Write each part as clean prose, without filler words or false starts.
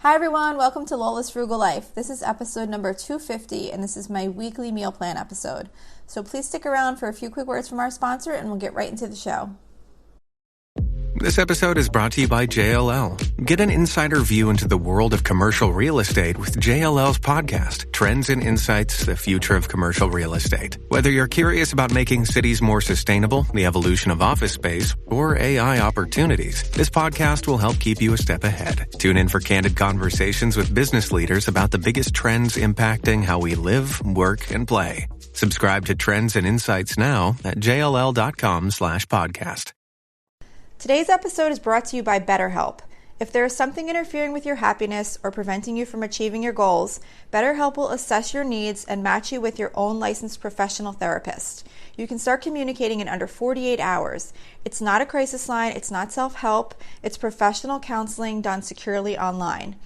Hi everyone, welcome to Lola's Frugal Life. This is episode number 250 and this is my weekly meal plan episode. So please stick around for a few quick words from our sponsor and we'll get right into the show. This episode is brought to you by JLL. Get an insider view into the world of commercial real estate with JLL's podcast, Trends and Insights, the Future of Commercial Real Estate. Whether you're curious about making cities more sustainable, the evolution of office space, or AI opportunities, this podcast will help keep you a step ahead. Tune in for candid conversations with business leaders about the biggest trends impacting how we live, work, and play. Subscribe to Trends and Insights now at jll.com/podcast. Today's episode is brought to you by BetterHelp. If there is something interfering with your happiness or preventing you from achieving your goals, BetterHelp will assess your needs and match you with your own licensed professional therapist. You can start communicating in under 48 hours. It's not a crisis line, it's not self-help, it's professional counseling done securely online.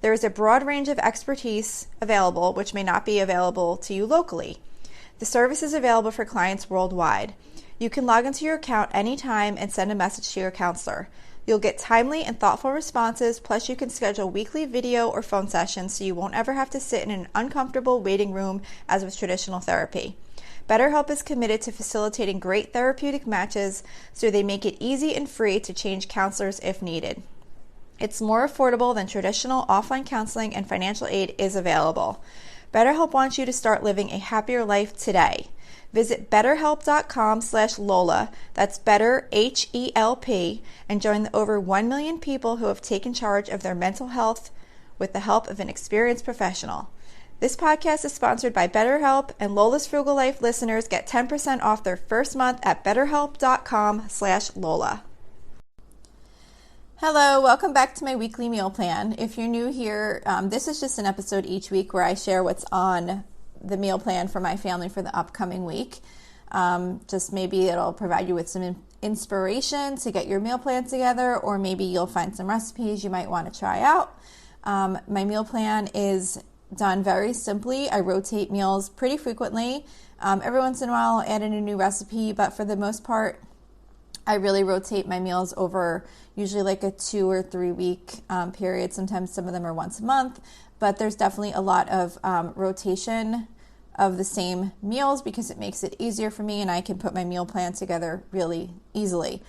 There is a broad range of expertise available, which may not be available to you locally. The service is available for clients worldwide. You can log into your account anytime and send a message to your counselor. You'll get timely and thoughtful responses, plus you can schedule weekly video or phone sessions so you won't ever have to sit in an uncomfortable waiting room as with traditional therapy. BetterHelp is committed to facilitating great therapeutic matches, so they make it easy and free to change counselors if needed. It's more affordable than traditional offline counseling, and financial aid is available. BetterHelp wants you to start living a happier life today. Visit betterhelp.com/Lola, that's better H-E-L-P, and join the over 1 million people who have taken charge of their mental health with the help of an experienced professional. This podcast is sponsored by BetterHelp, and Lola's Frugal Life listeners get 10% off their first month at betterhelp.com/Lola. Hello, welcome back to my weekly meal plan. If you're new here, this is just an episode each week where I share what's on the meal plan for my family for the upcoming week. Just maybe it'll provide you with some inspiration to get your meal plan together, or maybe you'll find some recipes you might want to try out. My meal plan is done very simply. I rotate meals pretty frequently. Every once in a while I'll add in a new recipe, but for the most part, I really rotate my meals over usually like a 2 or 3 week period. Sometimes some of them are once a month, but there's definitely a lot of rotation of the same meals because it makes it easier for me and I can put my meal plan together really easily.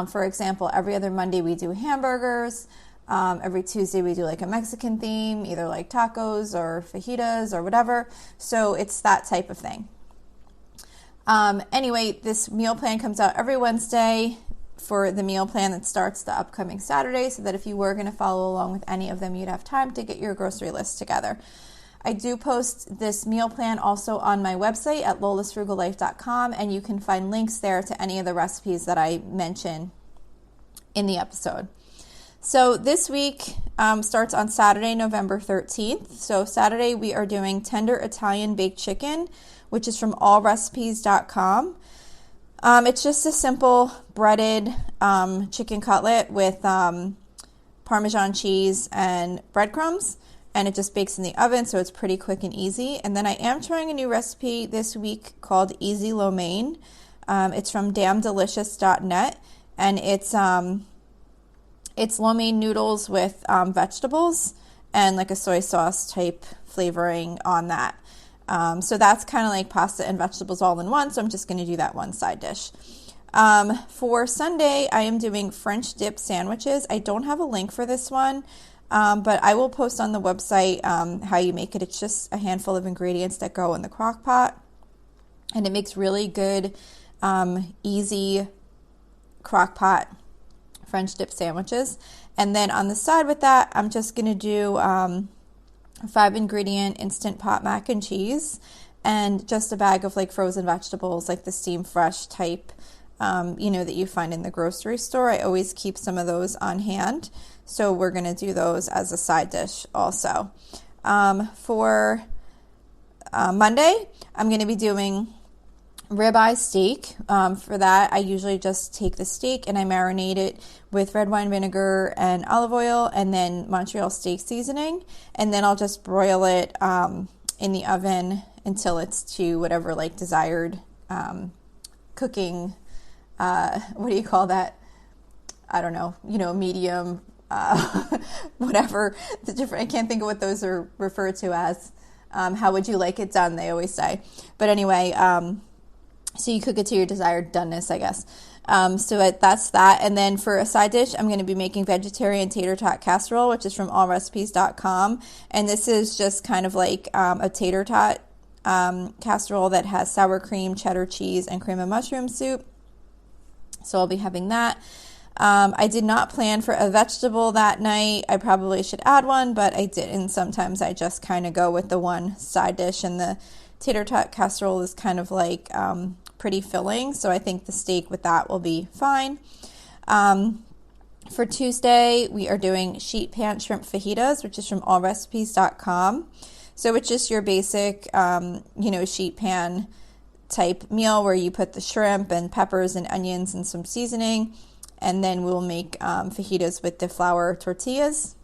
For example, every other Monday we do hamburgers. Every Tuesday we do like a Mexican theme, either like tacos or fajitas or whatever. So it's that type of thing. Anyway, this meal plan comes out every Wednesday for the meal plan that starts the upcoming Saturday, so that if you were going to follow along with any of them, you'd have time to get your grocery list together. I do post this meal plan also on my website at lolasfrugallife.com, and you can find links there to any of the recipes that I mention in the episode. So this week starts on Saturday, November 13th. So Saturday we are doing tender Italian baked chicken, which is from allrecipes.com. It's just a simple breaded chicken cutlet with Parmesan cheese and breadcrumbs, and it just bakes in the oven, so it's pretty quick and easy. And then I am trying a new recipe this week called Easy Lo Mein. It's from damndelicious.net, and it's lo mein noodles with vegetables and like a soy sauce type flavoring on that. So that's kind of like pasta and vegetables all in one, so I'm just going to do that one side dish. For Sunday, I am doing French dip sandwiches. I don't have a link for this one, but I will post on the website how you make it. It's just a handful of ingredients that go in the crock pot, and it makes really good, easy crock pot French dip sandwiches. And then on the side with that, I'm just going to do 5-ingredient instant pot mac and cheese, and just a bag of like frozen vegetables, like the Steam Fresh type, that you find in the grocery store. I always keep some of those on hand, so we're going to do those as a side dish also. For Monday, I'm going to be doing ribeye steak. For that, I usually just take the steak and I marinate it with red wine vinegar and olive oil and then Montreal steak seasoning, and then I'll just broil it in the oven until it's to whatever like desired cooking, what do you call that? I don't know, medium, whatever the different, I can't think of what those are referred to as. How would you like it done, they always say. But anyway, so you cook it to your desired doneness, I guess. So that's that. And then for a side dish, I'm going to be making vegetarian tater tot casserole, which is from allrecipes.com. And this is just kind of like a tater tot casserole that has sour cream, cheddar cheese, and cream of mushroom soup. So I'll be having that. I did not plan for a vegetable that night. I probably should add one, but I didn't. Sometimes I just kind of go with the one side dish, and the tater tot casserole is kind of like pretty filling, so I think the steak with that will be fine. For Tuesday, we are doing sheet pan shrimp fajitas, which is from allrecipes.com. So it's just your basic, sheet pan type meal where you put the shrimp and peppers and onions and some seasoning, and then we'll make fajitas with the flour tortillas.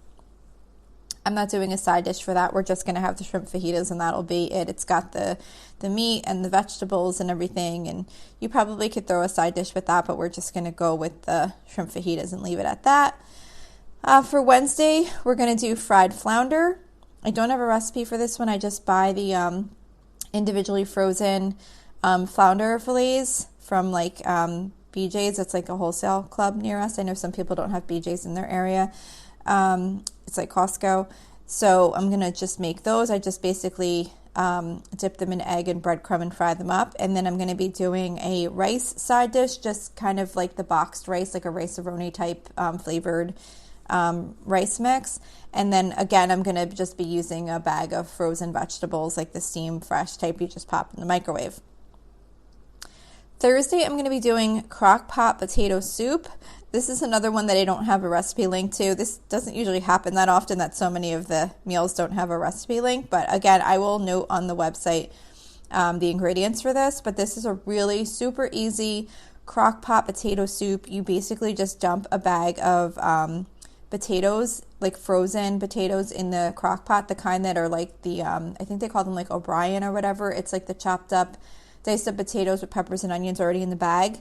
I'm not doing a side dish for that. We're just going to have the shrimp fajitas, and that'll be it. It's got the meat and the vegetables and everything, and you probably could throw a side dish with that, but we're just going to go with the shrimp fajitas and leave it at that. For Wednesday, we're going to do fried flounder. I don't have a recipe for this one. I just buy the individually frozen flounder fillets from like BJ's. It's like a wholesale club near us. I know some people don't have BJ's in their area. It's like Costco. So I'm going to just make those. I just basically dip them in egg and breadcrumb and fry them up. And then I'm going to be doing a rice side dish, just kind of like the boxed rice, like a rice-a-roni type flavored rice mix. And then again, I'm going to just be using a bag of frozen vegetables, like the steam fresh type you just pop in the microwave. Thursday, I'm going to be doing crock pot potato soup. This is another one that I don't have a recipe link to. This doesn't usually happen that often, that so many of the meals don't have a recipe link. But again, I will note on the website the ingredients for this. But this is a really super easy crock pot potato soup. You basically just dump a bag of potatoes, like frozen potatoes, in the crock pot, the kind that are like the, I think they call them like O'Brien or whatever. It's like the chopped up, diced up potatoes with peppers and onions already in the bag.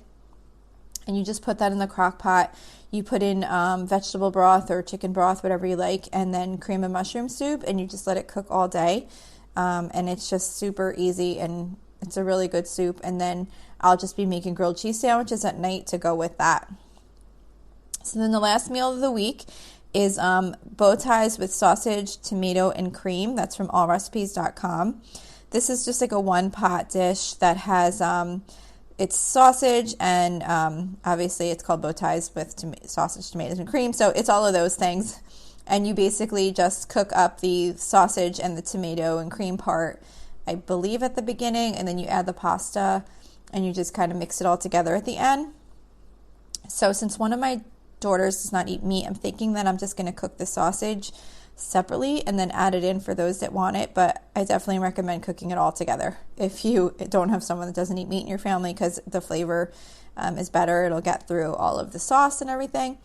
And you just put that in the crock pot. You put in vegetable broth or chicken broth, whatever you like, and then cream of mushroom soup, and you just let it cook all day. And it's just super easy, and it's a really good soup. And then I'll just be making grilled cheese sandwiches at night to go with that. So then the last meal of the week is bow ties with sausage, tomato, and cream. That's from allrecipes.com. This is just like a one-pot dish that has it's sausage, and obviously it's called bow ties with sausage, tomatoes, and cream. So it's all of those things. And you basically just cook up the sausage and the tomato and cream part, I believe, at the beginning, and then you add the pasta, and you just kind of mix it all together at the end. So since one of my daughters does not eat meat, I'm thinking that I'm just going to cook the sausage separately and then add it in for those that want it. But I definitely recommend cooking it all together if you don't have someone that doesn't eat meat in your family, because the flavor is better. It'll get through all of the sauce and everything.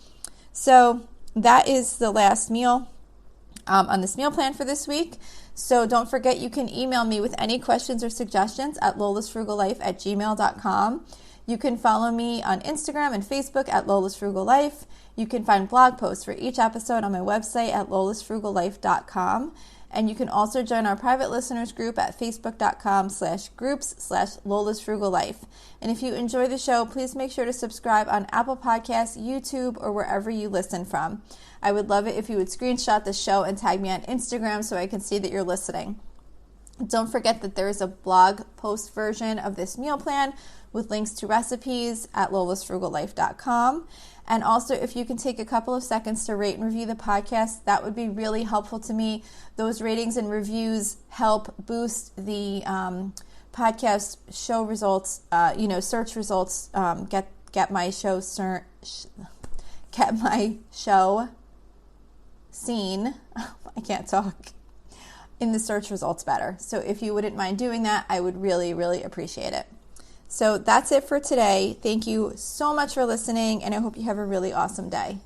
So that is the last meal on this meal plan for this week. So don't forget, you can email me with any questions or suggestions at lolasfrugallife@gmail.com. You can follow me on Instagram and Facebook at Lola's Frugal Life. You can find blog posts for each episode on my website at lolasfrugallife.com. And you can also join our private listeners group at facebook.com/groups/Lola's Frugal Life. And if you enjoy the show, please make sure to subscribe on Apple Podcasts, YouTube, or wherever you listen from. I would love it if you would screenshot the show and tag me on Instagram so I can see that you're listening. Don't forget that there is a blog post version of this meal plan with links to recipes at lolasfrugallife.com. And also, if you can take a couple of seconds to rate and review the podcast, that would be really helpful to me. Those ratings and reviews help boost the podcast show results, search results, get my show seen. I can't talk. In the search results better. So if you wouldn't mind doing that, I would really, really appreciate it. So that's it for today. Thank you so much for listening, and I hope you have a really awesome day.